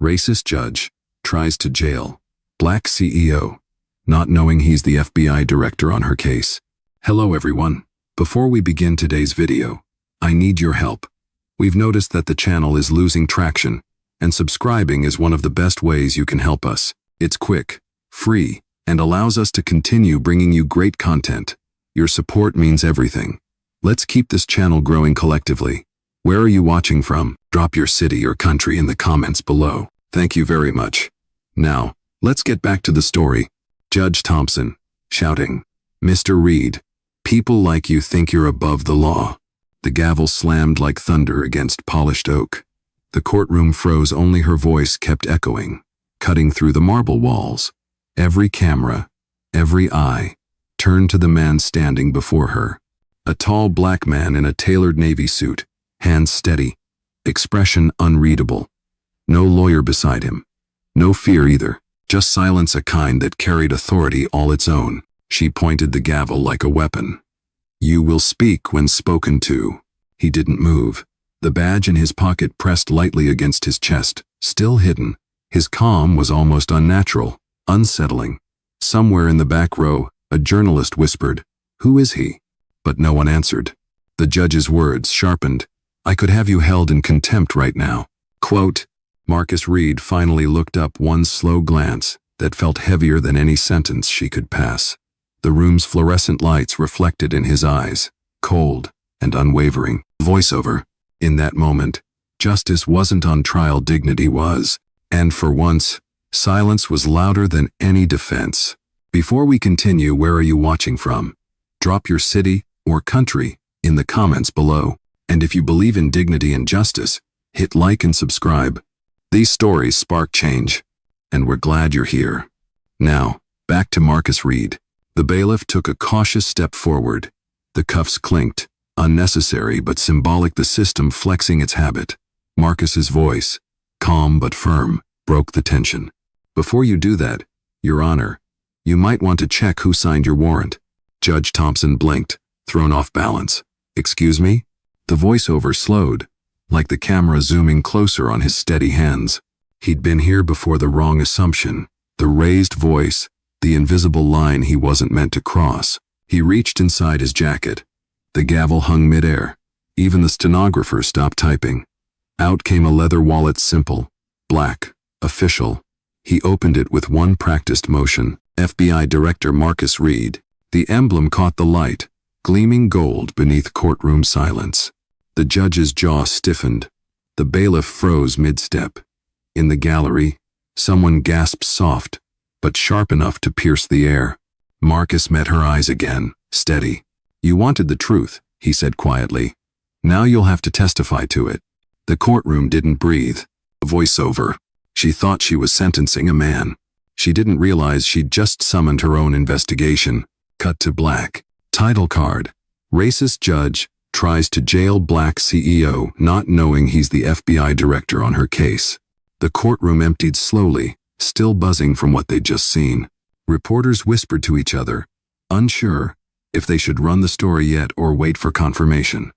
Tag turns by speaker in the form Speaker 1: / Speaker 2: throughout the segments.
Speaker 1: Racist judge tries to jail Black CEO, not knowing he's the FBI director on her case. Hello everyone. Before we begin today's video, I need your help. We've noticed that the channel is losing traction, and subscribing is one of the best ways you can help us. It's quick, free, and allows us to continue bringing you great content. Your support means everything. Let's keep this channel growing collectively. Where are you watching from? Drop your city or country in the comments below. Thank you very much. Now, let's get back to the story. Judge Thompson, shouting, "Mr. Reed, people like you think you're above the law." The gavel slammed like thunder against polished oak. The courtroom froze, only her voice kept echoing, cutting through the marble walls. Every camera, every eye, turned to the man standing before her. A tall black man in a tailored navy suit, hands steady, expression unreadable. No lawyer beside him. No fear either, just silence, a kind that carried authority all its own. She pointed the gavel like a weapon. "You will speak when spoken to." He didn't move. The badge in his pocket pressed lightly against his chest, still hidden. His calm was almost unnatural, unsettling. Somewhere in the back row, a journalist whispered, "Who is he?" But no one answered. The judge's words sharpened. "I could have you held in contempt right now." Quote, Marcus Reed finally looked up, one slow glance that felt heavier than any sentence she could pass. The room's fluorescent lights reflected in his eyes, cold and unwavering. Voiceover. In that moment, justice wasn't on trial, dignity was. And for once, silence was louder than any defense. Before we continue, where are you watching from? Drop your city or country in the comments below. And if you believe in dignity and justice, hit like and subscribe. These stories spark change, and we're glad you're here. Now, back to Marcus Reed. The bailiff took a cautious step forward. The cuffs clinked, unnecessary but symbolic, the system flexing its habit. Marcus's voice, calm but firm, broke the tension. "Before you do that, Your Honor, you might want to check who signed your warrant." Judge Thompson blinked, thrown off balance. "Excuse me?" The voiceover slowed, like the camera zooming closer on his steady hands. He'd been here before. The wrong assumption, the raised voice, the invisible line he wasn't meant to cross. He reached inside his jacket. The gavel hung midair. Even the stenographer stopped typing. Out came a leather wallet, simple, black, official. He opened it with one practiced motion. FBI Director Marcus Reed. The emblem caught the light, gleaming gold beneath courtroom silence. The judge's jaw stiffened. The bailiff froze mid-step. In the gallery, someone gasped, soft, but sharp enough to pierce the air. Marcus met her eyes again, steady. "You wanted the truth," he said quietly. "Now you'll have to testify to it." The courtroom didn't breathe. Voiceover. She thought she was sentencing a man. She didn't realize she'd just summoned her own investigation. Cut to black. Title card. Racist judge tries to jail Black CEO, not knowing he's the FBI director on her case. The courtroom emptied slowly, still buzzing from what they'd just seen. Reporters whispered to each other, unsure if they should run the story yet or wait for confirmation.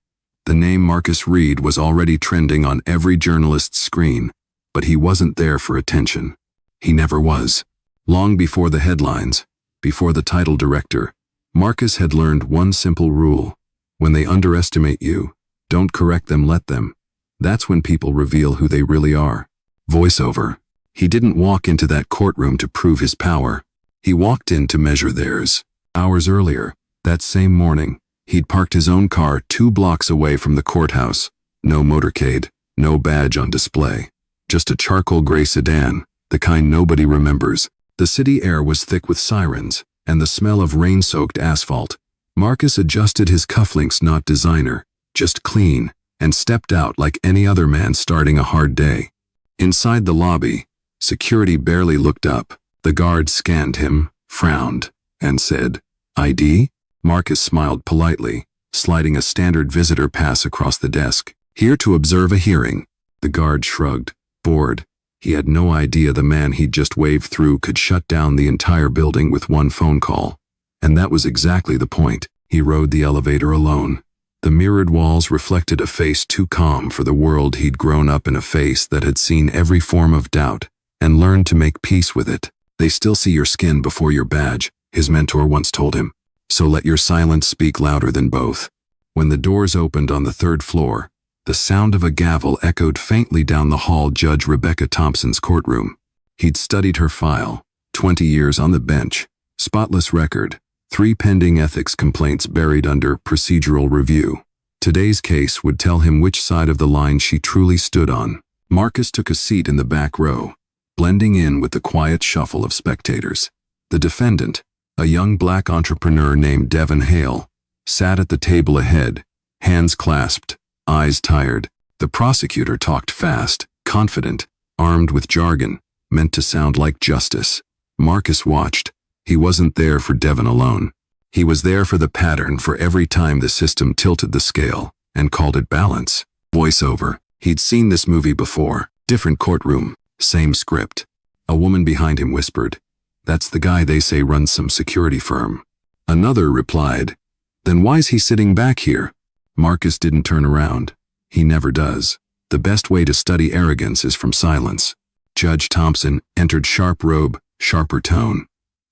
Speaker 1: The name Marcus Reed was already trending on every journalist's screen, but he wasn't there for attention. He never was. Long before the headlines, before the title director, Marcus had learned one simple rule. When they underestimate you, don't correct them, let them. That's when people reveal who they really are. Voiceover. He didn't walk into that courtroom to prove his power. He walked in to measure theirs. Hours earlier, that same morning, he'd parked his own car 2 blocks away from the courthouse. No motorcade, no badge on display. Just a charcoal gray sedan, the kind nobody remembers. The city air was thick with sirens, and the smell of rain-soaked asphalt. Marcus adjusted his cufflinks, not designer, just clean, and stepped out like any other man starting a hard day. Inside the lobby, security barely looked up. The guard scanned him, frowned, and said, "ID?" Marcus smiled politely, sliding a standard visitor pass across the desk. "Here to observe a hearing." The guard shrugged, bored. He had no idea the man he'd just waved through could shut down the entire building with one phone call. And that was exactly the point. He rode the elevator alone. The mirrored walls reflected a face too calm for the world he'd grown up in, a face that had seen every form of doubt and learned to make peace with it. "They still see your skin before your badge," his mentor once told him. "So let your silence speak louder than both." When the doors opened on the third floor, the sound of a gavel echoed faintly down the hall. Judge Rebecca Thompson's courtroom. He'd studied her file, 20 years on the bench, spotless record, 3 pending ethics complaints buried under procedural review. Today's case would tell him which side of the line she truly stood on. Marcus took a seat in the back row, blending in with the quiet shuffle of spectators. The defendant, a young black entrepreneur named Devin Hale, sat at the table ahead, hands clasped, eyes tired. The prosecutor talked fast, confident, armed with jargon, meant to sound like justice. Marcus watched. He wasn't there for Devin alone. He was there for the pattern, for every time the system tilted the scale and called it balance. Voiceover. He'd seen this movie before. Different courtroom, same script. A woman behind him whispered, "That's the guy they say runs some security firm." Another replied, "Then why's he sitting back here?" Marcus didn't turn around. He never does. The best way to study arrogance is from silence. Judge Thompson entered, sharp robe, sharper tone.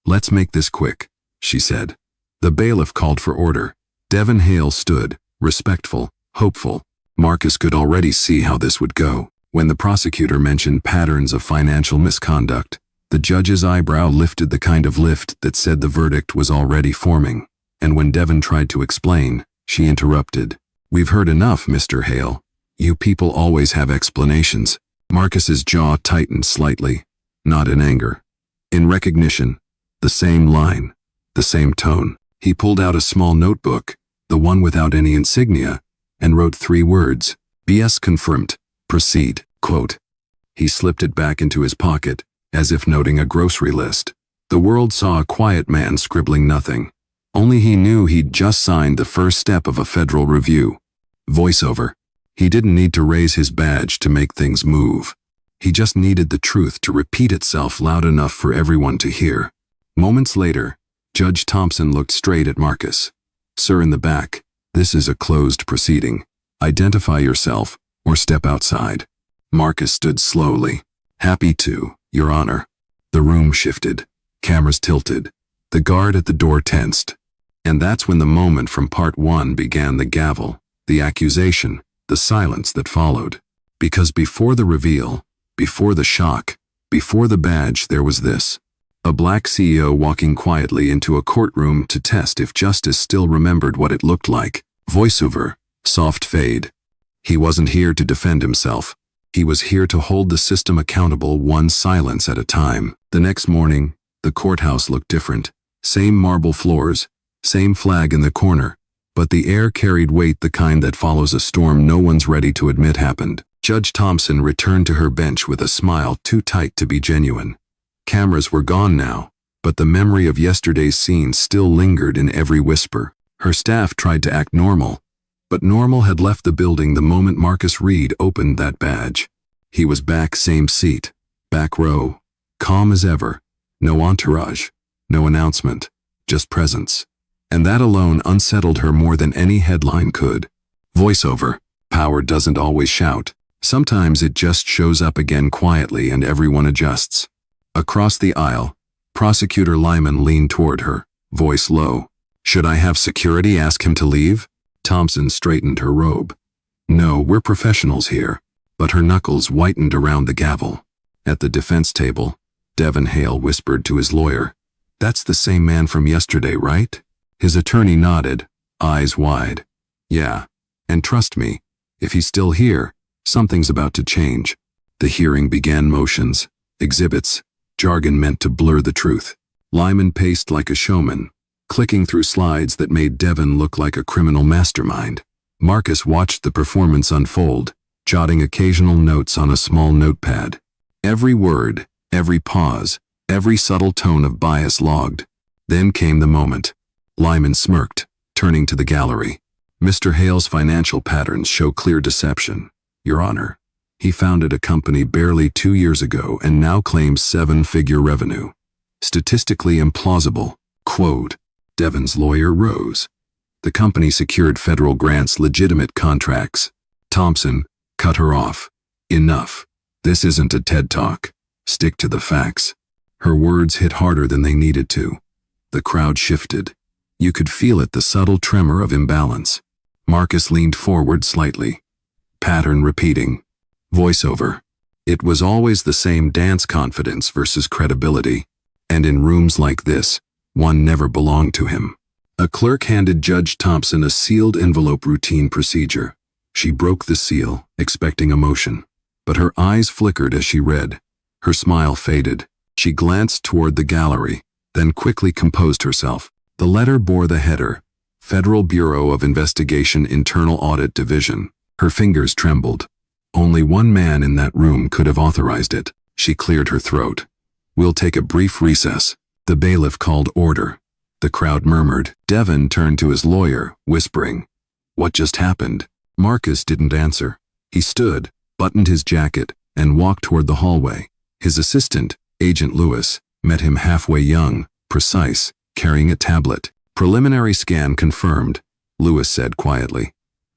Speaker 1: "Let's make this quick," she said. The bailiff called for order. Devin Hale stood, respectful, hopeful. Marcus could already see how this would go. When the prosecutor mentioned patterns of financial misconduct, the judge's eyebrow lifted, the kind of lift that said the verdict was already forming. And when Devin tried to explain, she interrupted. "We've heard enough, Mr. Hale. You people always have explanations." Marcus's jaw tightened slightly, not in anger. In recognition. The same line, the same tone. He pulled out a small notebook, the one without any insignia, and wrote 3 words. "BS confirmed. Proceed." Quote. He slipped it back into his pocket, as if noting a grocery list. The world saw a quiet man scribbling nothing. Only he knew he'd just signed the first step of a federal review. Voiceover. He didn't need to raise his badge to make things move. He just needed the truth to repeat itself loud enough for everyone to hear. Moments later, Judge Thompson looked straight at Marcus. "Sir, in the back, this is a closed proceeding. Identify yourself or step outside." Marcus stood slowly. "Happy to, Your Honor." The room shifted. Cameras tilted. The guard at the door tensed. And that's when the moment from part 1 began. The gavel, the accusation, the silence that followed. Because before the reveal, before the shock, before the badge, there was this. A black CEO walking quietly into a courtroom to test if justice still remembered what it looked like. Voiceover, soft fade. He wasn't here to defend himself. He was here to hold the system accountable, one silence at a time. The next morning, the courthouse looked different. Same marble floors, same flag in the corner, but the air carried weight, the kind that follows a storm no one's ready to admit happened. Judge Thompson returned to her bench with a smile too tight to be genuine. Cameras were gone now, but the memory of yesterday's scene still lingered in every whisper. Her staff tried to act normal, but normal had left the building the moment Marcus Reed opened that badge. He was back, same seat, back row, calm as ever, no entourage, no announcement, just presence. And that alone unsettled her more than any headline could. Voiceover. Power doesn't always shout. Sometimes it just shows up again quietly and everyone adjusts. Across the aisle, Prosecutor Lyman leaned toward her, voice low. "Should I have security ask him to leave?" Thompson straightened her robe. "No, we're professionals here." But her knuckles whitened around the gavel. At the defense table, Devin Hale whispered to his lawyer, "That's the same man from yesterday, right?" His attorney nodded, eyes wide. "Yeah, and trust me, if he's still here, something's about to change." The hearing began. Motions, exhibits, jargon meant to blur the truth. Lyman paced like a showman, clicking through slides that made Devin look like a criminal mastermind. Marcus watched the performance unfold, jotting occasional notes on a small notepad. Every word, every pause, every subtle tone of bias logged. Then came the moment. Lyman smirked, turning to the gallery. "Mr. Hale's financial patterns show clear deception, Your Honor. He founded a company barely 2 years ago and now claims 7-figure revenue. Statistically implausible." Quote. Devin's lawyer rose. The company secured federal grants, legitimate contracts. Thompson cut her off. Enough. This isn't a TED Talk. Stick to the facts. Her words hit harder than they needed to. The crowd shifted. You could feel it, the subtle tremor of imbalance. Marcus leaned forward slightly. Pattern repeating. Voiceover. It was always the same dance, confidence versus credibility. And in rooms like this, one never belonged to him. A clerk handed Judge Thompson a sealed envelope, routine procedure. She broke the seal, expecting emotion. But her eyes flickered as she read. Her smile faded. She glanced toward the gallery, then quickly composed herself. The letter bore the header, Federal Bureau of Investigation, Internal Audit Division. Her fingers trembled. Only one man in that room could have authorized it. She cleared her throat. We'll take a brief recess. The bailiff called order. The crowd murmured. Devon turned to his lawyer, whispering, What just happened? Marcus didn't answer. He stood, buttoned his jacket, and walked toward the hallway. His assistant, Agent Lewis, met him halfway, young, precise, carrying a tablet. Preliminary scan confirmed, Lewis said quietly.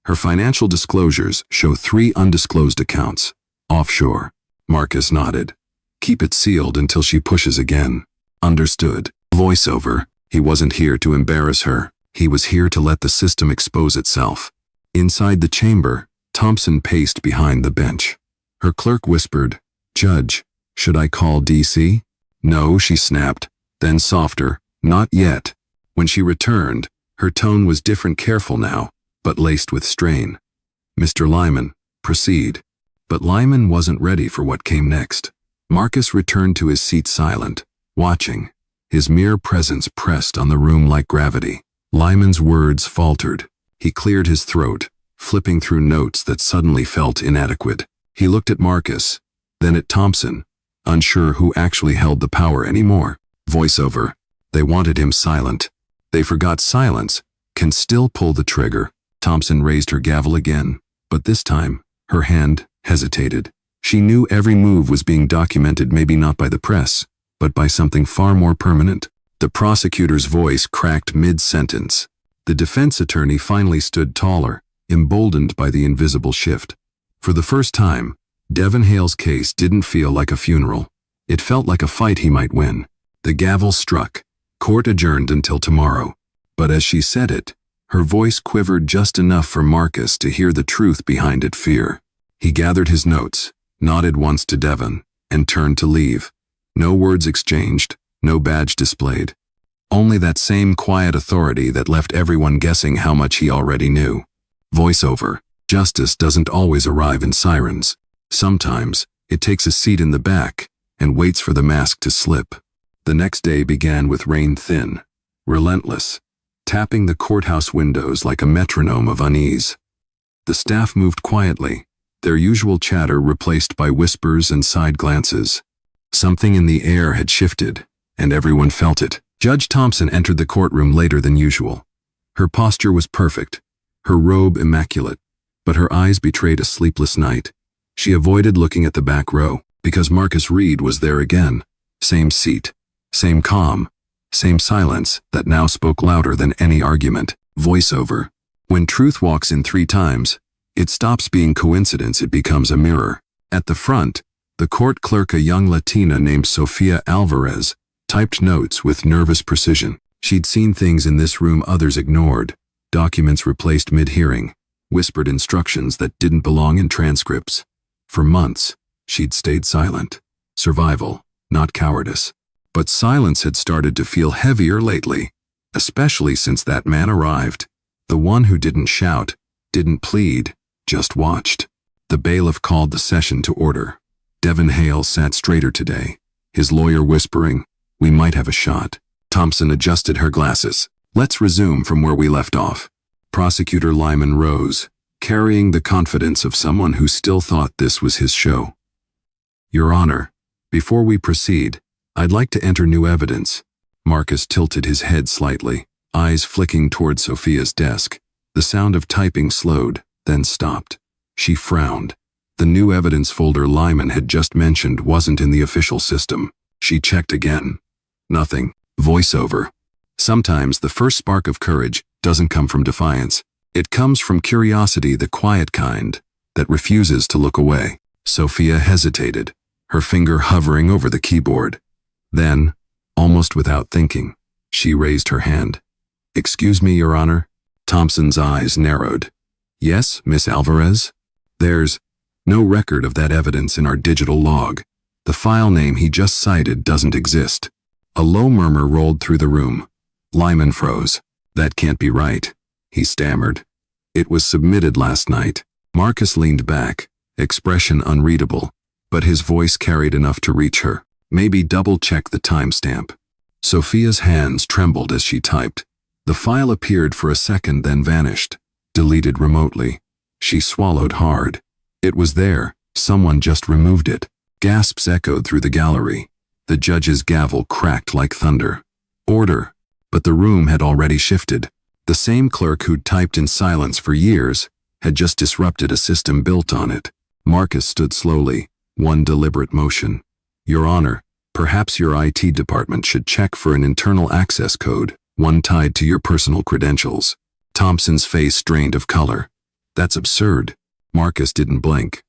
Speaker 1: Her financial disclosures show 3 undisclosed accounts. Offshore. Marcus nodded. Keep it sealed until she pushes again. Understood. Voiceover. He wasn't here to embarrass her. He was here to let the system expose itself. Inside the chamber, Thompson paced behind the bench. Her clerk whispered, Judge, should I call DC? No, she snapped. Then softer, not yet. When she returned, her tone was different, careful now, but laced with strain. Mr. Lyman, proceed. But Lyman wasn't ready for what came next. Marcus returned to his seat silent, watching. His mere presence pressed on the room like gravity. Lyman's words faltered. He cleared his throat, flipping through notes that suddenly felt inadequate. He looked at Marcus, then at Thompson, unsure who actually held the power anymore. Voiceover. They wanted him silent. They forgot silence can still pull the trigger. Thompson raised her gavel again, but this time, her hand hesitated. She knew every move was being documented, maybe not by the press, but by something far more permanent. The prosecutor's voice cracked mid-sentence. The defense attorney finally stood taller, emboldened by the invisible shift. For the first time, Devon Hale's case didn't feel like a funeral. It felt like a fight he might win. The gavel struck. Court adjourned until tomorrow. But as she said it, her voice quivered just enough for Marcus to hear the truth behind it, fear. He gathered his notes, nodded once to Devon, and turned to leave. No words exchanged, no badge displayed. Only that same quiet authority that left everyone guessing how much he already knew. Voiceover. Justice doesn't always arrive in sirens. Sometimes, it takes a seat in the back and waits for the mask to slip. The next day began with rain, thin, relentless, tapping the courthouse windows like a metronome of unease. The staff moved quietly, their usual chatter replaced by whispers and side glances. Something in the air had shifted, and everyone felt it. Judge Thompson entered the courtroom later than usual. Her posture was perfect, her robe immaculate, but her eyes betrayed a sleepless night. She avoided looking at the back row, because Marcus Reed was there again. Same seat, same calm, same silence that now spoke louder than any argument. Voiceover. When truth walks in 3 times, it stops being coincidence, it becomes a mirror. At the front, the court clerk, a young Latina named Sofia Alvarez, typed notes with nervous precision. She'd seen things in this room others ignored, documents replaced mid-hearing, whispered instructions that didn't belong in transcripts. For months, she'd stayed silent. Survival, not cowardice. But silence had started to feel heavier lately, especially since that man arrived. The one who didn't shout, didn't plead, just watched. The bailiff called the session to order. Devon Hale sat straighter today, his lawyer whispering, "We might have a shot." Thompson adjusted her glasses. "Let's resume from where we left off." Prosecutor Lyman rose, carrying the confidence of someone who still thought this was his show. "Your Honor, before we proceed, I'd like to enter new evidence." Marcus tilted his head slightly, eyes flicking toward Sophia's desk. The sound of typing slowed, then stopped. She frowned. The new evidence folder Lyman had just mentioned wasn't in the official system. She checked again. Nothing. Voiceover. Sometimes the first spark of courage doesn't come from defiance. It comes from curiosity, the quiet kind that refuses to look away. Sophia hesitated, her finger hovering over the keyboard. Then, almost without thinking, she raised her hand. "Excuse me, Your Honor." Thompson's eyes narrowed. "Yes, Miss Alvarez?" "There's no record of that evidence in our digital log. The file name he just cited doesn't exist." A low murmur rolled through the room. Lyman froze. "That can't be right," he stammered. "It was submitted last night." Marcus leaned back, expression unreadable, but his voice carried enough to reach her. "Maybe double-check the timestamp." Sophia's hands trembled as she typed. The file appeared for a second, then vanished, deleted remotely. She swallowed hard. It was there. Someone just removed it. Gasps echoed through the gallery. The judge's gavel cracked like thunder. "Order." But the room had already shifted. The same clerk who'd typed in silence for years had just disrupted a system built on it. Marcus stood slowly, one deliberate motion. "Your Honor, perhaps your IT department should check for an internal access code, one tied to your personal credentials." Thompson's face drained of color. "That's absurd." Marcus didn't blink.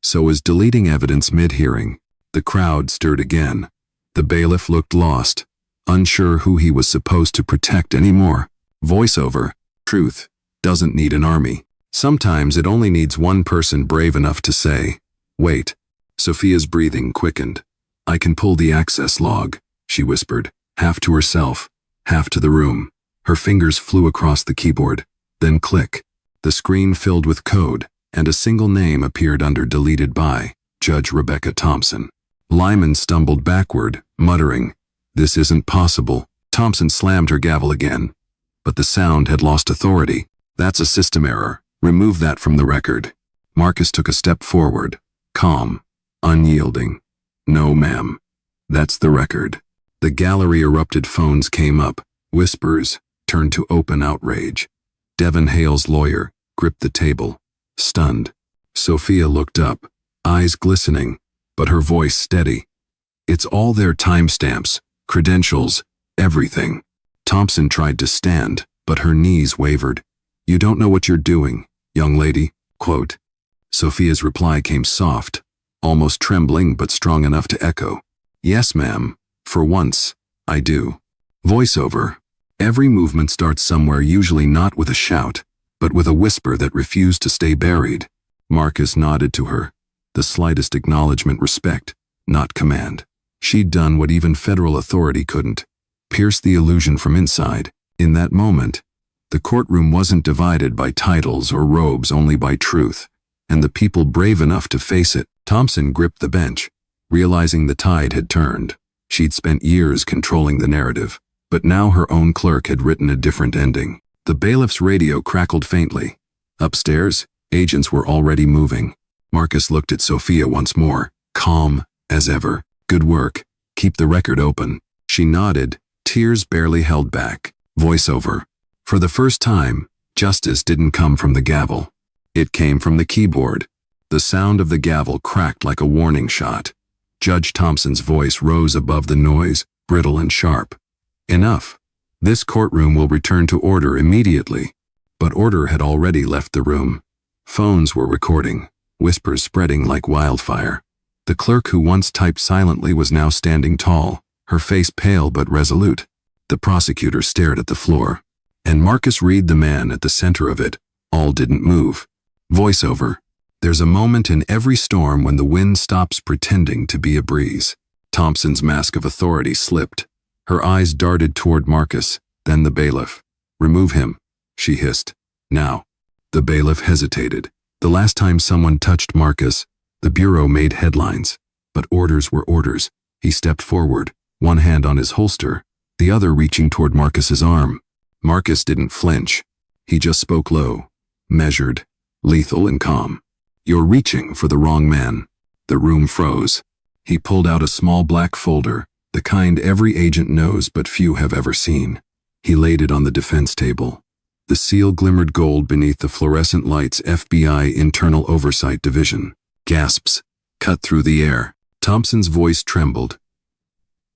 Speaker 1: So was deleting evidence mid-hearing. The crowd stirred again. The bailiff looked lost, unsure who he was supposed to protect anymore. Voiceover. Truth doesn't need an army. Sometimes it only needs one person brave enough to say, "Wait." Sophia's breathing quickened. "I can pull the access log," she whispered, half to herself, half to the room. Her fingers flew across the keyboard. Then click. The screen filled with code, and a single name appeared under "deleted by" Judge Rebecca Thompson. Lyman stumbled backward, muttering, "This isn't possible." Thompson slammed her gavel again. But the sound had lost authority. "That's a system error. Remove that from the record." Marcus took a step forward, calm, unyielding. "No, ma'am. That's the record." The gallery erupted. Phones came up. Whispers turned to open outrage. Devon Hale's lawyer gripped the table, stunned. Sophia looked up, eyes glistening, but her voice steady. "It's all their timestamps, credentials, everything." Thompson tried to stand, but her knees wavered. "You don't know what you're doing, young lady." Quote. Sophia's reply came soft, almost trembling but strong enough to echo. "Yes, ma'am. For once, I do." Voiceover. Every movement starts somewhere, usually not with a shout, but with a whisper that refused to stay buried. Marcus nodded to her. The slightest acknowledgement, respect, not command. She'd done what even federal authority couldn't. Pierce the illusion from inside. In that moment, the courtroom wasn't divided by titles or robes, only by truth, and the people brave enough to face it. Thompson gripped the bench, realizing the tide had turned. She'd spent years controlling the narrative, but now her own clerk had written a different ending. The bailiff's radio crackled faintly. Upstairs, agents were already moving. Marcus looked at Sophia once more, calm as ever. "Good work. Keep the record open." She nodded, tears barely held back. Voiceover. For the first time, justice didn't come from the gavel. It came from the keyboard. The sound of the gavel cracked like a warning shot. Judge Thompson's voice rose above the noise, brittle and sharp. "Enough. This courtroom will return to order immediately." But order had already left the room. Phones were recording, whispers spreading like wildfire. The clerk who once typed silently was now standing tall, her face pale but resolute. The prosecutor stared at the floor, and Marcus Reed, the man at the center of it, all didn't move. Voiceover. There's a moment in every storm when the wind stops pretending to be a breeze. Thompson's mask of authority slipped. Her eyes darted toward Marcus, then the bailiff. "Remove him," she hissed. "Now." The bailiff hesitated. The last time someone touched Marcus, the bureau made headlines. But orders were orders. He stepped forward, one hand on his holster, the other reaching toward Marcus's arm. Marcus didn't flinch. He just spoke low, measured, lethal and calm. "You're reaching for the wrong man." The room froze. He pulled out a small black folder, the kind every agent knows but few have ever seen. He laid it on the defense table. The seal glimmered gold beneath the fluorescent lights. FBI Internal Oversight Division. Gasps cut through the air. Thompson's voice trembled.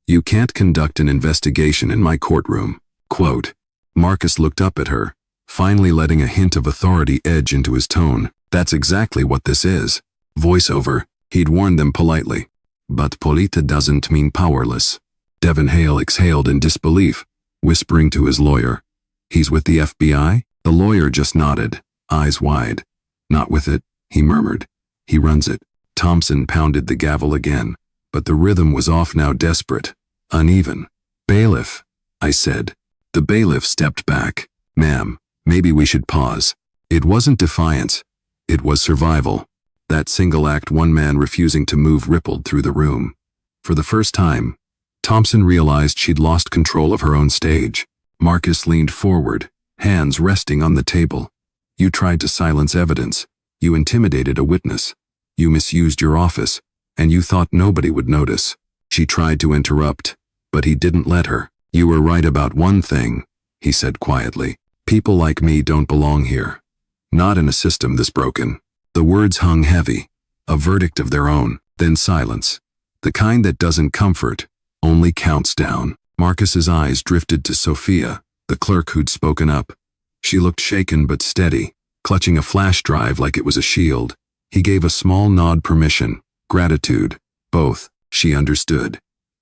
Speaker 1: "You can't conduct an investigation in my courtroom." Quote. Marcus looked up at her, finally letting a hint of authority edge into his tone. That's exactly what this is. Voiceover. He'd warned them politely. But polite doesn't mean powerless. Devon Hale exhaled in disbelief, whispering to his lawyer. He's with the FBI? The lawyer just nodded, eyes wide. Not with it, he murmured. He runs it. Thompson pounded the gavel again, but the rhythm was off now, desperate, uneven. Bailiff, I said. The bailiff stepped back. Ma'am, maybe we should pause. It wasn't defiance. It was survival. That single act, one man refusing to move, rippled through the room. For the first time, Thompson realized she'd lost control of her own stage. Marcus leaned forward, hands resting on the table. You tried to silence evidence. You intimidated a witness. You misused your office, and you thought nobody would notice. She tried to interrupt, but he didn't let her. You were right about one thing, he said quietly. People like me don't belong here. Not in a system this broken. The words hung heavy, a verdict of their own, then silence. The kind that doesn't comfort, only counts down. Marcus's eyes drifted to Sophia, the clerk who'd spoken up. She looked shaken but steady, clutching a flash drive like it was a shield. He gave a small nod, permission, gratitude, both, she understood.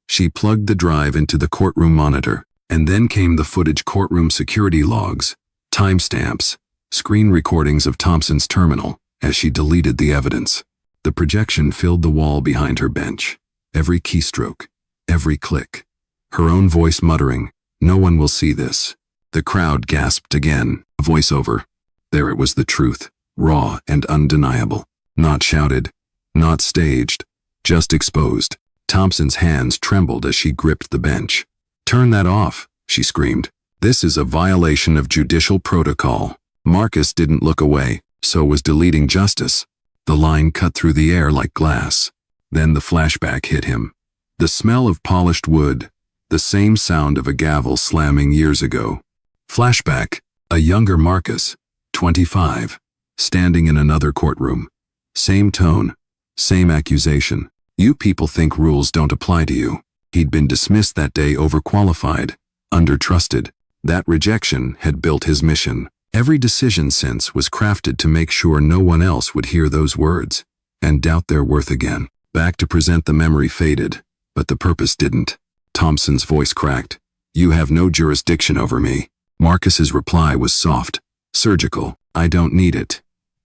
Speaker 1: She plugged the drive into the courtroom monitor, and then came the footage: courtroom security logs, timestamps, screen recordings of Thompson's terminal as she deleted the evidence. The projection filled the wall behind her bench. Every keystroke, every click. Her own voice muttering, "No one will see this." The crowd gasped again. Voiceover. There it was, the truth, raw and undeniable. Not shouted, not staged, just exposed. Thompson's hands trembled as she gripped the bench. "Turn that off," she screamed. "This is a violation of judicial protocol." Marcus didn't look away, so was deleting justice. The line cut through the air like glass. Then the flashback hit him. The smell of polished wood, the same sound of a gavel slamming years ago. Flashback, a younger Marcus, 25, standing in another courtroom. Same tone, same accusation. "You people think rules don't apply to you." He'd been dismissed that day, overqualified, undertrusted. That rejection had built his mission. Every decision since was crafted to make sure no one else would hear those words and doubt their worth again. Back to present, the memory faded, but the purpose didn't. Thompson's voice cracked. "You have no jurisdiction over me." Marcus's reply was soft, surgical. "I don't need it.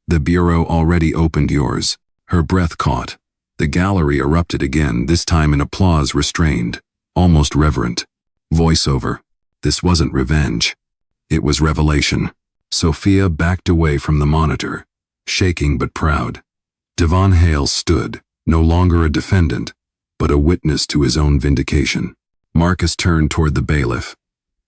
Speaker 1: The Bureau already opened yours." Her breath caught. The gallery erupted again, this time in applause, restrained, almost reverent. Voiceover. This wasn't revenge. It was revelation. Sophia backed away from the monitor, shaking but proud. Devon Hale stood, no longer a defendant, but a witness to his own vindication. Marcus turned toward the bailiff.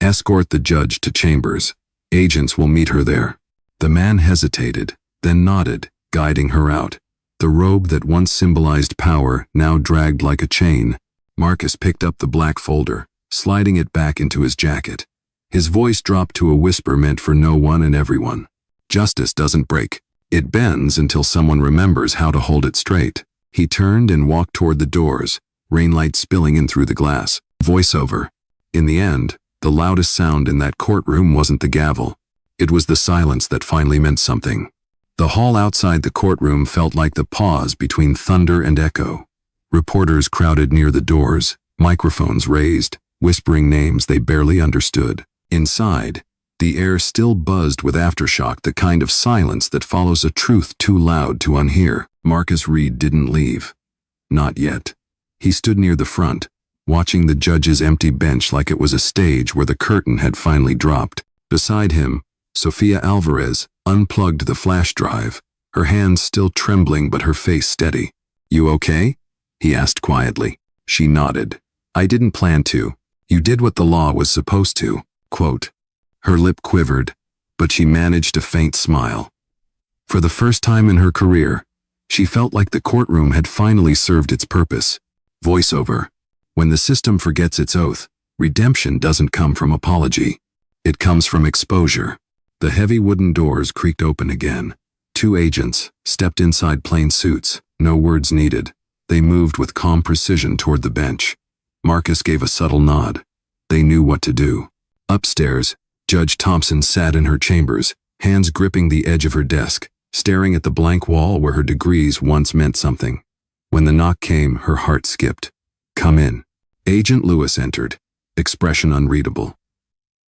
Speaker 1: "Escort the judge to chambers. Agents will meet her there." The man hesitated, then nodded, guiding her out. The robe that once symbolized power now dragged like a chain. Marcus picked up the black folder, sliding it back into his jacket. His voice dropped to a whisper meant for no one and everyone. "Justice doesn't break. It bends until someone remembers how to hold it straight." He turned and walked toward the doors, rainlight spilling in through the glass. Voiceover. In the end, the loudest sound in that courtroom wasn't the gavel. It was the silence that finally meant something. The hall outside the courtroom felt like the pause between thunder and echo. Reporters crowded near the doors, microphones raised, whispering names they barely understood. Inside, the air still buzzed with aftershock, the kind of silence that follows a truth too loud to unhear. Marcus Reed didn't leave. Not yet. He stood near the front, watching the judge's empty bench like it was a stage where the curtain had finally dropped. Beside him, Sophia Alvarez unplugged the flash drive, her hands still trembling but her face steady. "You okay?" he asked quietly. She nodded. "I didn't plan to. You did what the law was supposed to." Quote. Her lip quivered, but she managed a faint smile. For the first time in her career, she felt like the courtroom had finally served its purpose. Voiceover. When the system forgets its oath, redemption doesn't come from apology. It comes from exposure. The heavy wooden doors creaked open again. 2 agents stepped inside plain suits, no words needed. They moved with calm precision toward the bench. Marcus gave a subtle nod. They knew what to do. Upstairs, Judge Thompson sat in her chambers, hands gripping the edge of her desk, staring at the blank wall where her degrees once meant something. When the knock came, her heart skipped. "Come in." Agent Lewis entered, expression unreadable.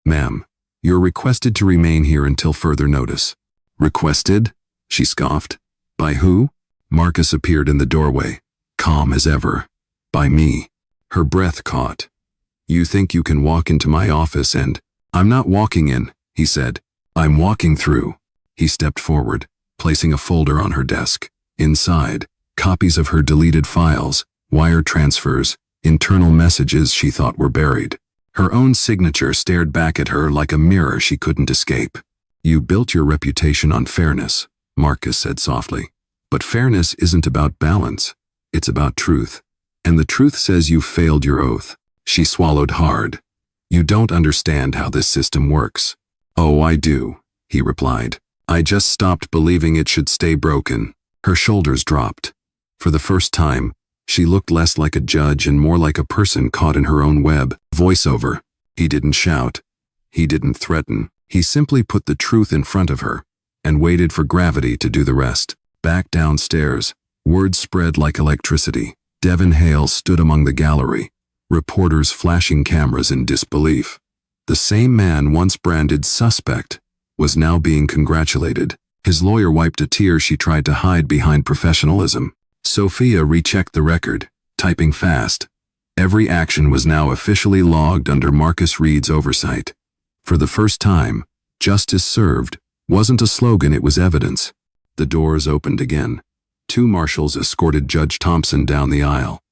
Speaker 1: "Ma'am, you're requested to remain here until further notice." "Requested?" she scoffed. "By who?" Marcus appeared in the doorway, calm as ever. "By me." Her breath caught. "You think you can walk into my office and—" "I'm not walking in," he said. "I'm walking through." He stepped forward, placing a folder on her desk. Inside, copies of her deleted files, wire transfers, internal messages she thought were buried. Her own signature stared back at her like a mirror she couldn't escape. "You built your reputation on fairness," Marcus said softly. "But fairness isn't about balance. It's about truth. And the truth says you failed your oath." She swallowed hard. "You don't understand how this system works." "Oh, I do," he replied. "I just stopped believing it should stay broken." Her shoulders dropped. For the first time, she looked less like a judge and more like a person caught in her own web. Voiceover. He didn't shout. He didn't threaten. He simply put the truth in front of her and waited for gravity to do the rest. Back downstairs, word spread like electricity. Devin Hale stood among the gallery, reporters flashing cameras in disbelief. The same man once branded suspect was now being congratulated. His lawyer wiped a tear she tried to hide behind professionalism. Sophia rechecked the record, typing fast. Every action was now officially logged under Marcus Reed's oversight. For the first time, justice served wasn't a slogan, it was evidence. The doors opened again. 2 marshals escorted Judge Thompson down the aisle.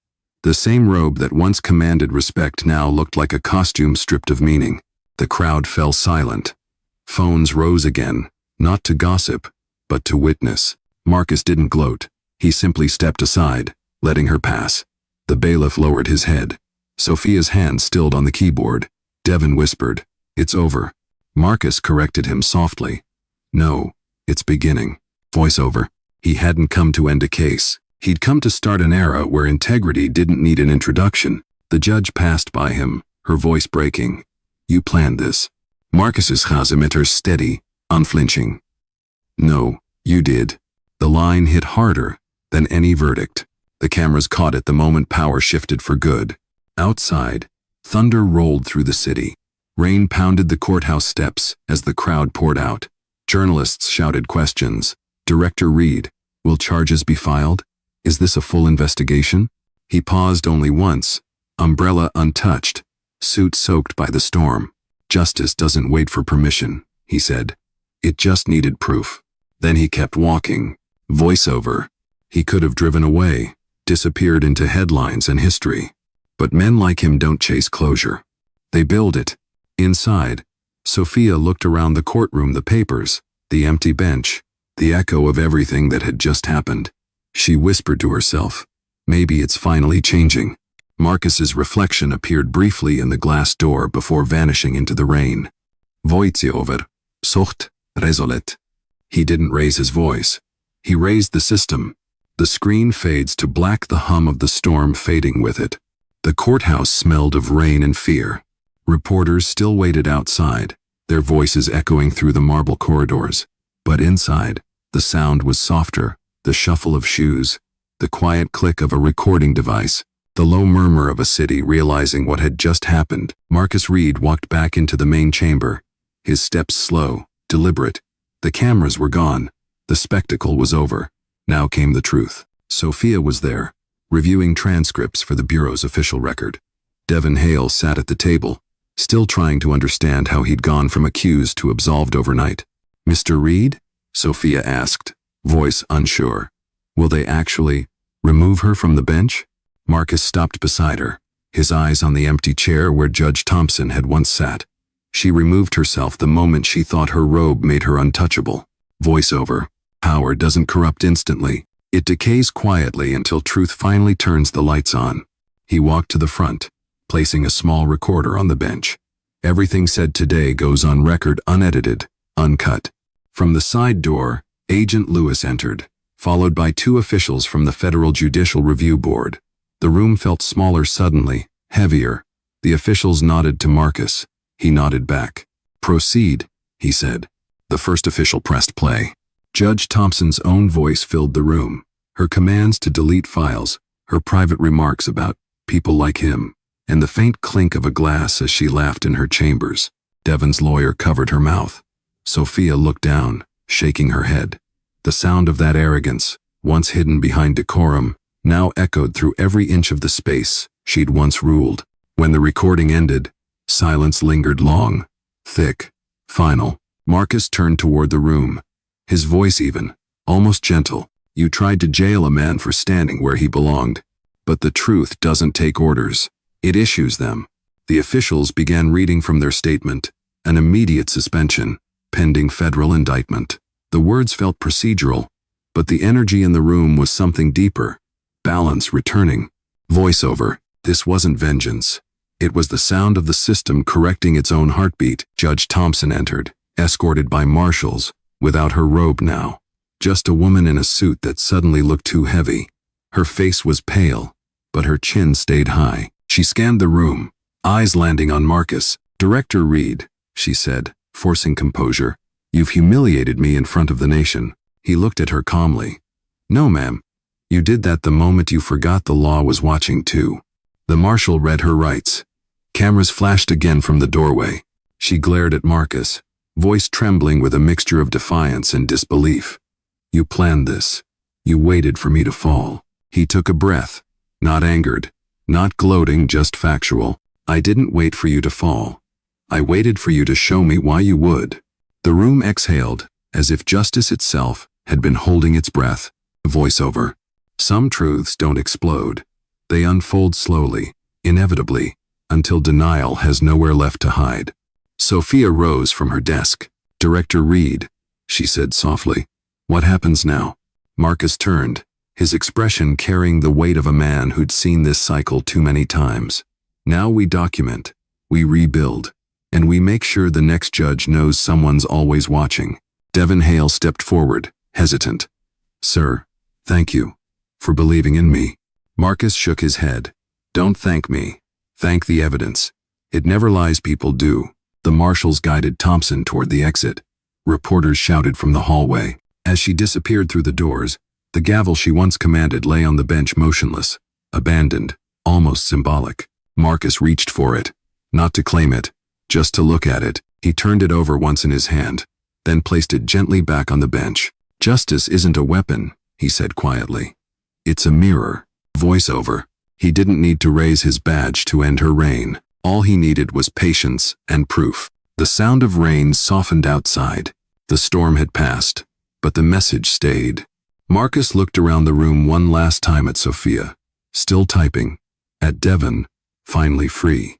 Speaker 1: The same robe that once commanded respect now looked like a costume stripped of meaning. The crowd fell silent. Phones rose again, not to gossip, but to witness. Marcus didn't gloat. He simply stepped aside, letting her pass. The bailiff lowered his head. Sophia's hand stilled on the keyboard. Devin whispered, "It's over." Marcus corrected him softly. "No, it's beginning." Voiceover. He hadn't come to end a case. He'd come to start an era where integrity didn't need an introduction. The judge passed by him, her voice breaking. "You planned this." Marcus's gasometer steady, unflinching. "No, you did." The line hit harder than any verdict. The cameras caught it the moment power shifted for good. Outside, thunder rolled through the city. Rain pounded the courthouse steps as the crowd poured out. Journalists shouted questions. "Director Reed, will charges be filed? Is this a full investigation?" He paused only once, umbrella untouched, suit soaked by the storm. "Justice doesn't wait for permission," he said. "It just needed proof." Then he kept walking. Voiceover. He could have driven away, disappeared into headlines and history. But men like him don't chase closure. They build it. Inside, Sophia looked around the courtroom, the papers, the empty bench, the echo of everything that had just happened. She whispered to herself, maybe it's finally changing. Marcus's reflection appeared briefly in the glass door before vanishing into the rain. Voiceover. Sucht. Resolet. He didn't raise his voice. He raised the system. The screen fades to black, the hum of the storm fading with it. The courthouse smelled of rain and fear. Reporters still waited outside, their voices echoing through the marble corridors. But inside, the sound was softer, the shuffle of shoes, the quiet click of a recording device, the low murmur of a city realizing what had just happened. Marcus Reed walked back into the main chamber, his steps slow, deliberate. The cameras were gone. The spectacle was over. Now came the truth. Sophia was there, reviewing transcripts for the Bureau's official record. Devin Hale sat at the table, still trying to understand how he'd gone from accused to absolved overnight. "Mr. Reed?" Sophia asked, voice unsure. "Will they actually remove her from the bench?" Marcus stopped beside her, his eyes on the empty chair where Judge Thompson had once sat. She removed herself the moment she thought her robe made her untouchable. Voiceover. Power doesn't corrupt instantly. It decays quietly until truth finally turns the lights on. He walked to the front, placing a small recorder on the bench. Everything said today goes on record, unedited, uncut. From the side door, Agent Lewis entered, followed by 2 officials from the Federal Judicial Review Board. The room felt smaller suddenly, heavier. The officials nodded to Marcus. He nodded back. "Proceed," he said. The first official pressed play. Judge Thompson's own voice filled the room. Her commands to delete files, her private remarks about people like him, and the faint clink of a glass as she laughed in her chambers. Devon's lawyer covered her mouth. Sophia looked down, shaking her head. The sound of that arrogance, once hidden behind decorum, now echoed through every inch of the space she'd once ruled. When the recording ended, silence lingered long, thick, final. Marcus turned toward the room, his voice even, almost gentle. "You tried to jail a man for standing where he belonged. But the truth doesn't take orders. It issues them." The officials began reading from their statement, an immediate suspension, pending federal indictment. The words felt procedural, but the energy in the room was something deeper, balance returning. Voiceover. This wasn't vengeance. It was the sound of the system correcting its own heartbeat. Judge Thompson entered, escorted by marshals, without her robe now. Just a woman in a suit that suddenly looked too heavy. Her face was pale, but her chin stayed high. She scanned the room, eyes landing on Marcus. "Director Reed," she said, forcing composure, "you've humiliated me in front of the nation." He looked at her calmly. "No, ma'am. You did that the moment you forgot the law was watching too." The marshal read her rights. Cameras flashed again from the doorway. She glared at Marcus, voice trembling with a mixture of defiance and disbelief. "You planned this. You waited for me to fall." He took a breath, not angered, not gloating, just factual. "I didn't wait for you to fall. I waited for you to show me why you would." The room exhaled, as if justice itself had been holding its breath. Voiceover. Some truths don't explode. They unfold slowly, inevitably, until denial has nowhere left to hide. Sophia rose from her desk. "Director Reed," she said softly. "What happens now?" Marcus turned, his expression carrying the weight of a man who'd seen this cycle too many times. "Now we document, we rebuild, and we make sure the next judge knows someone's always watching." Devon Hale stepped forward, hesitant. "Sir, thank you for believing in me." Marcus shook his head. "Don't thank me. Thank the evidence. It never lies, people do." The marshals guided Thompson toward the exit. Reporters shouted from the hallway. As she disappeared through the doors, the gavel she once commanded lay on the bench motionless, abandoned, almost symbolic. Marcus reached for it, not to claim it, just to look at it. He turned it over once in his hand, then placed it gently back on the bench. "Justice isn't a weapon," he said quietly. "It's a mirror." Voiceover. He didn't need to raise his badge to end her reign. All he needed was patience and proof. The sound of rain softened outside. The storm had passed, but the message stayed. Marcus looked around the room one last time at Sophia, still typing, at Devon, finally free,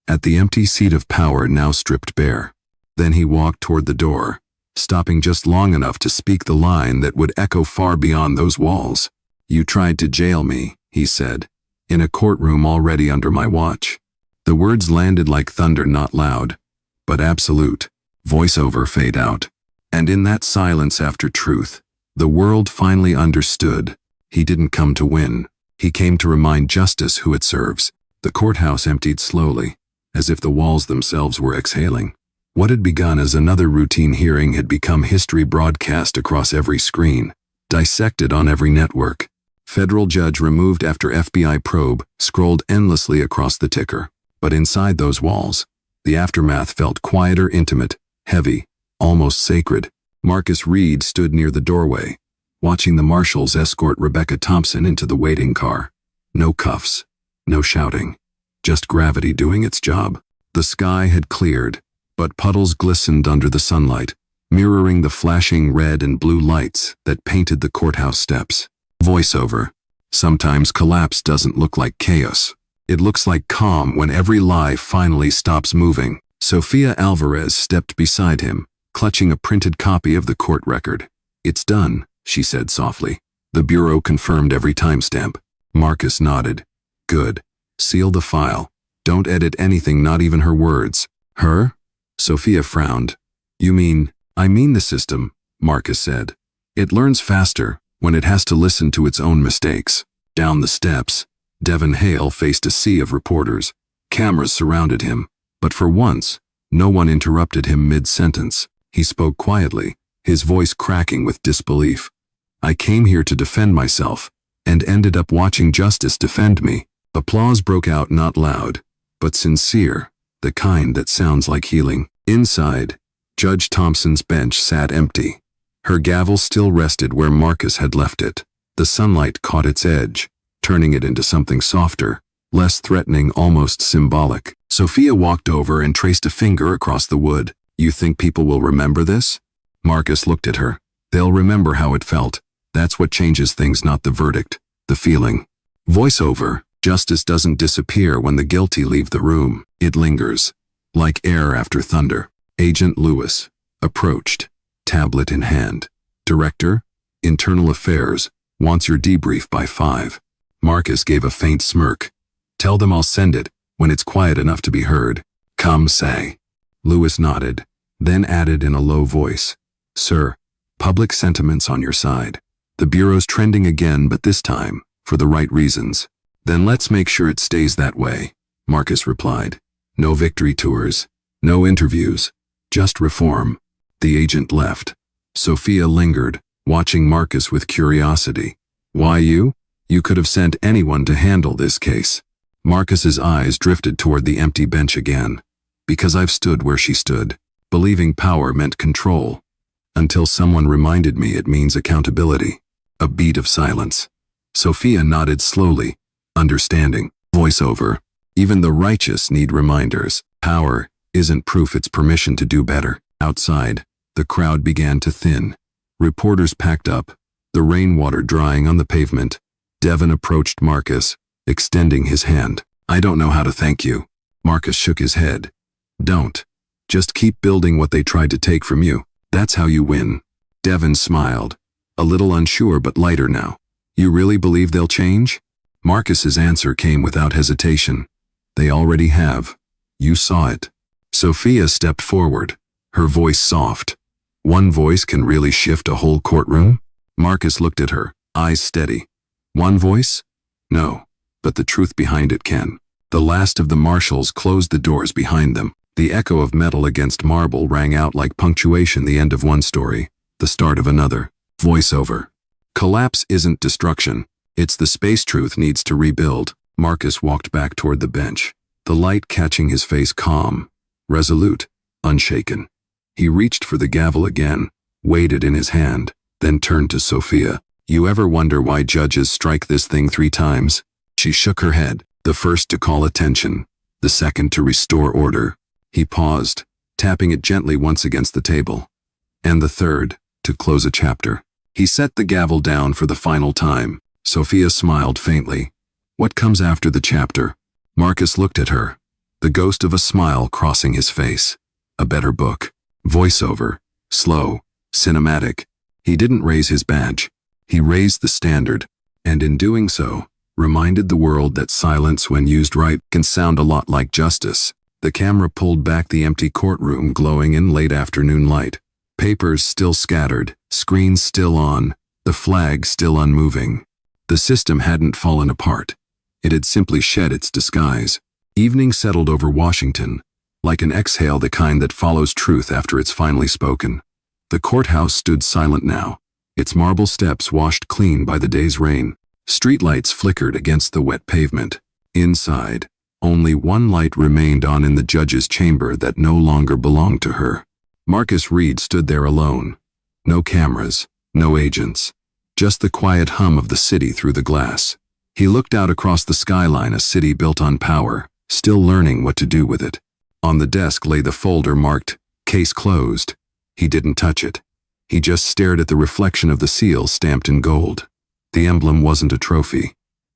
Speaker 1: at the empty seat of power now stripped bare. Then he walked toward the door, stopping just long enough to speak the line that would echo far beyond those walls. "You tried to jail me," he said, "in a courtroom already under my watch." The words landed like thunder, not loud, but absolute. Voiceover fade out. And in that silence after truth, the world finally understood. He didn't come to win. He came to remind justice who it serves. The courthouse emptied slowly, as if the walls themselves were exhaling. What had begun as another routine hearing had become history broadcast across every screen, dissected on every network. Federal judge removed after FBI probe scrolled endlessly across the ticker. But inside those walls, the aftermath felt quieter, intimate, heavy, almost sacred. Marcus Reed stood near the doorway, watching the marshals escort Rebecca Thompson into the waiting car. No cuffs, no shouting, just gravity doing its job. The sky had cleared, but puddles glistened under the sunlight, mirroring the flashing red and blue lights that painted the courthouse steps. Voiceover. Sometimes collapse doesn't look like chaos. It looks like calm when every lie finally stops moving. Sophia Alvarez stepped beside him, clutching a printed copy of the court record. "It's done," she said softly. The bureau confirmed every timestamp. Marcus nodded. "Good. Seal the file. Don't edit anything, not even her words." "Her?" Sophia frowned. "You mean?" "I mean the system," Marcus said. "It learns faster when it has to listen to its own mistakes." Down the steps, Devon Hale faced a sea of reporters. Cameras surrounded him, but for once, No one interrupted him mid-sentence. He spoke quietly, his voice cracking with disbelief. I came here to defend myself, and ended up watching justice defend me. Applause broke out, not loud, but sincere, the kind that sounds like healing. Inside, Judge Thompson's bench sat empty. Her gavel still rested where Marcus had left it. The sunlight caught its edge, turning it into something softer, less threatening, almost symbolic. Sophia walked over and traced a finger across the wood. You think people will remember this? Marcus looked at her. They'll remember how it felt. That's what changes things, not the verdict, the feeling. Voiceover. Justice doesn't disappear when the guilty leave the room. It lingers, like air after thunder. Agent Lewis approached, tablet in hand. Director, Internal Affairs, wants your debrief by 5. Marcus gave a faint smirk. Tell them I'll send it when it's quiet enough to be heard. Come say. Lewis nodded, then added in a low voice. Sir, public sentiment's on your side. The Bureau's trending again, but this time, for the right reasons. Then let's make sure it stays that way, Marcus replied. No victory tours, no interviews, just reform. The agent left. Sophia lingered, watching Marcus with curiosity. Why you? You could have sent anyone to handle this case. Marcus's eyes drifted toward the empty bench again. Because I've stood where she stood, believing power meant control. Until someone reminded me it means accountability. A beat of silence. Sophia nodded slowly, understanding. Voiceover. Even the righteous need reminders. Power isn't proof, it's permission to do better. Outside, the crowd began to thin. Reporters packed up, the rainwater drying on the pavement. Devon approached Marcus, extending his hand. I don't know how to thank you. Marcus shook his head. Don't. Just keep building what they tried to take from you. That's how you win. Devon smiled, a little unsure but lighter now. You really believe they'll change? Marcus's answer came without hesitation. They already have. You saw it. Sophia stepped forward, her voice soft. One voice can really shift a whole courtroom? Marcus looked at her, eyes steady. One voice? No, but the truth behind it can. The last of the marshals closed the doors behind them. The echo of metal against marble rang out like punctuation, the end of one story, the start of another. Voiceover. Collapse isn't destruction. It's the space truth needs to rebuild. Marcus walked back toward the bench, the light catching his face, calm, resolute, unshaken. He reached for the gavel again, weighed it in his hand, then turned to Sophia. You ever wonder why judges strike this thing 3 times? She shook her head, the first to call attention, the second to restore order. He paused, tapping it gently once against the table. And the third, to close a chapter. He set the gavel down for the final time. Sophia smiled faintly. What comes after the chapter? Marcus looked at her, the ghost of a smile crossing his face. A better book. Voiceover. Slow. Cinematic. He didn't raise his badge. He raised the standard, and in doing so, reminded the world that silence, when used right, can sound a lot like justice. The camera pulled back, the empty courtroom glowing in late afternoon light. Papers still scattered, screens still on, the flag still unmoving. The system hadn't fallen apart. It had simply shed its disguise. Evening settled over Washington, like an exhale, the kind that follows truth after it's finally spoken. The courthouse stood silent now, its marble steps washed clean by the day's rain. Streetlights flickered against the wet pavement. Inside, only one light remained on in the judge's chamber that no longer belonged to her. Marcus Reed stood there alone. No cameras, no agents. Just the quiet hum of the city through the glass. He looked out across the skyline, a city built on power, still learning what to do with it. On the desk lay the folder marked, Case Closed. He didn't touch it. He just stared at the reflection of the seal stamped in gold. The emblem wasn't a trophy.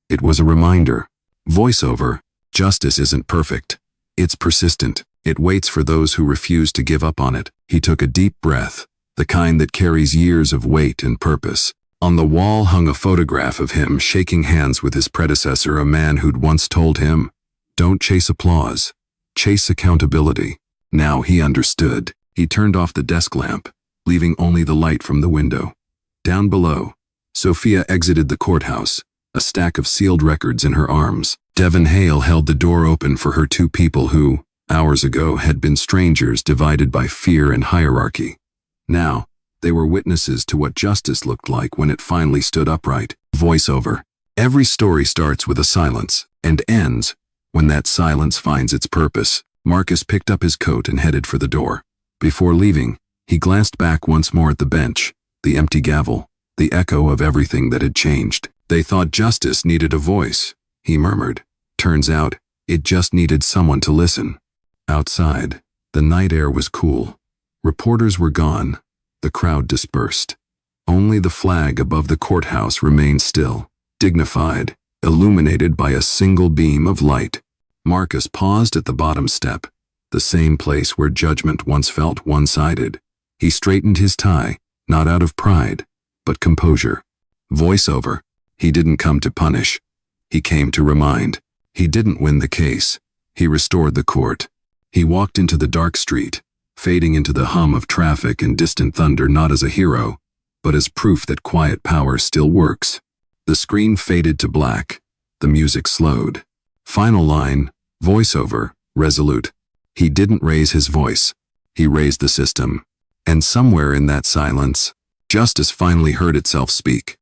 Speaker 1: It was a reminder. Voiceover. Justice isn't perfect. It's persistent. It waits for those who refuse to give up on it. He took a deep breath, the kind that carries years of weight and purpose. On the wall hung a photograph of him shaking hands with his predecessor, a man who'd once told him, "Don't chase applause, chase accountability." Now he understood. He turned off the desk lamp, leaving only the light from the window. Down below, Sophia exited the courthouse, a stack of sealed records in her arms. Devon Hale held the door open for her 2 people who, Hours ago had been strangers divided by fear and hierarchy. Now, they were witnesses to what justice looked like when it finally stood upright. Voiceover. Every story starts with a silence and ends when that silence finds its purpose. Marcus picked up his coat and headed for the door. Before leaving, he glanced back once more at the bench, the empty gavel, the echo of everything that had changed. They thought justice needed a voice, he murmured. Turns out, it just needed someone to listen. Outside, the night air was cool. Reporters were gone. The crowd dispersed. Only the flag above the courthouse remained still, dignified, illuminated by a single beam of light. Marcus paused at the bottom step, the same place where judgment once felt one-sided. He straightened his tie, not out of pride, but composure. Voiceover. He didn't come to punish. He came to remind. He didn't win the case. He restored the court. He walked into the dark street, fading into the hum of traffic and distant thunder not as a hero, but as proof that quiet power still works. The screen faded to black. The music slowed. Final line, voiceover, resolute. He didn't raise his voice. He raised the system. And somewhere in that silence, justice finally heard itself speak.